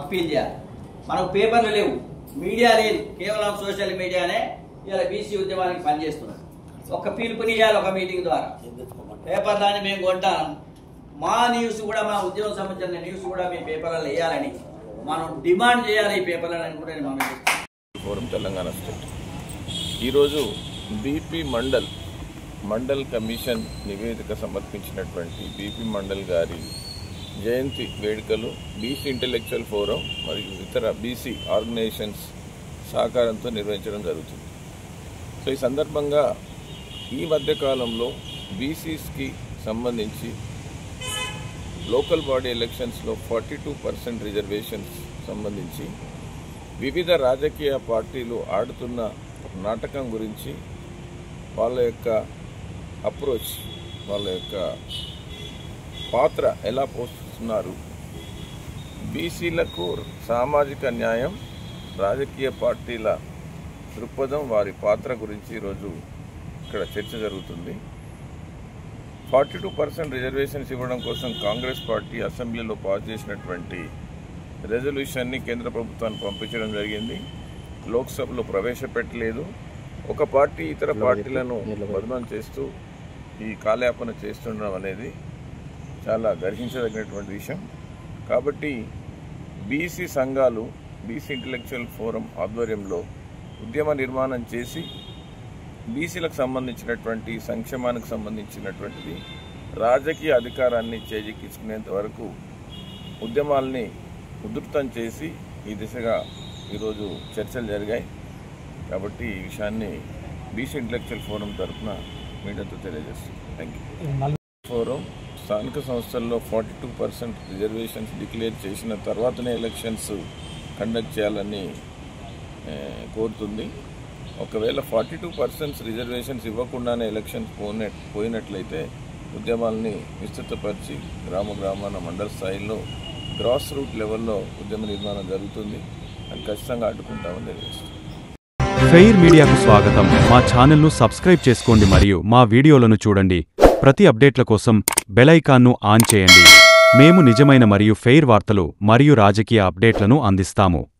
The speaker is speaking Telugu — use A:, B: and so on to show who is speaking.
A: అప్పీల్ చేయాలి. మనకు పేపర్లు లేవు, మీడియా లేదు, కేవలం సోషల్ మీడియానే ఇలా బీసీ ఉద్యమానికి పనిచేస్తున్నారు. ఒక పిలుపునియాలి ఒక మీటింగ్ ద్వారా, పేపర్లని మేము కొంటాం, మా న్యూస్ కూడా మా ఉద్యమం సంబంధించిన న్యూస్ కూడా మీ పేపర్లలో వేయాలని మనం డిమాండ్ చేయాలి. ఈ పేపర్లని కూడా మనం
B: ఫోరం తెలంగాణ స్టేట్ ఈరోజు బీపీ మండల్ కమిషన్ నివేదిక సమర్పించినటువంటి బీపీ మండల్ గారి జయంతి వేడుకలు బీసీ ఇంటెలెక్చువల్ ఫోరం మరియు ఇతర బీసీ ఆర్గనైజేషన్స్ సహకారంతో నిర్వహించడం జరుగుతుంది. సో ఈ సందర్భంగా ఈ మధ్యకాలంలో బీసీస్కి సంబంధించి లోకల్ బాడీ ఎలక్షన్స్లో 42% రిజర్వేషన్స్ సంబంధించి వివిధ రాజకీయ పార్టీలు ఆడుతున్న నాటకం గురించి, వాళ్ళ యొక్క అప్రోచ్, వాళ్ళ యొక్క పాత్ర ఎలా పోషిస్తున్నారు, బీసీలకు సామాజిక న్యాయం, రాజకీయ పార్టీల దృక్పథం, వారి పాత్ర గురించి ఈరోజు ఇక్కడ చర్చ జరుగుతుంది. 42% రిజర్వేషన్స్ ఇవ్వడం కోసం కాంగ్రెస్ పార్టీ అసెంబ్లీలో పాస్ చేసినటువంటి రెజల్యూషన్ని కేంద్ర ప్రభుత్వానికి పంపించడం జరిగింది. లోక్సభలో ప్రవేశపెట్టలేదు. ఒక పార్టీ ఇతర పార్టీలను బదనాం చేస్తూ ఈ కాలయాపన చేస్తుండడం అనేది చాలా గర్హించదగినటువంటి విషయం. కాబట్టి బీసీ సంఘాలు బీసీ ఇంటెలెక్చువల్ ఫోరం ఆధ్వర్యంలో ఉద్యమ నిర్మాణం చేసి బీసీలకు సంబంధించినటువంటి సంక్షేమానికి సంబంధించినటువంటి రాజకీయ అధికారాన్ని చేజిక్కించుకునేంత వరకు ఉద్యమాల్ని ఉధృతం చేసి ఈ దిశగా ఈరోజు చర్చలు జరిగాయి. కాబట్టి ఈ విషయాన్ని బీసీ ఇంటెలెక్చువల్ ఫోరం తరఫున మీడియాతో తెలియజేస్తుంది. Thank you. ఫోరం స్థానిక సంస్థల్లో 42% రిజర్వేషన్స్ డిక్లేర్ చేసిన తర్వాతనే ఎలక్షన్స్ కండక్ట్ చేయాలని కోరుతుంది. ఒకవేళ 42% రిజర్వేషన్స్ ఇవ్వకుండానే ఎలక్షన్స్ పోయినట్లయితే ఉద్యమాలని విస్తృతపరిచి గ్రామాన మండల స్థాయిలో గ్రాస్ రూట్ లెవెల్లో ఉద్యమ నిర్మాణం జరుగుతుంది. అది ఖచ్చితంగా అడ్డుకుంటామని తెలియజేస్తుంది.
C: ఫెయిర్ మీడియాకు స్వాగతం. మా ఛానల్ను సబ్స్క్రైబ్ చేసుకోండి మరియు మా వీడియోలను చూడండి. ప్రతి అప్డేట్ల కోసం బెల్ ఐకాన్ను ఆన్ చేయండి. మేము నిజమైన మరియు ఫెయిర్ వార్తలు మరియు రాజకీయ అప్డేట్లను అందిస్తాము.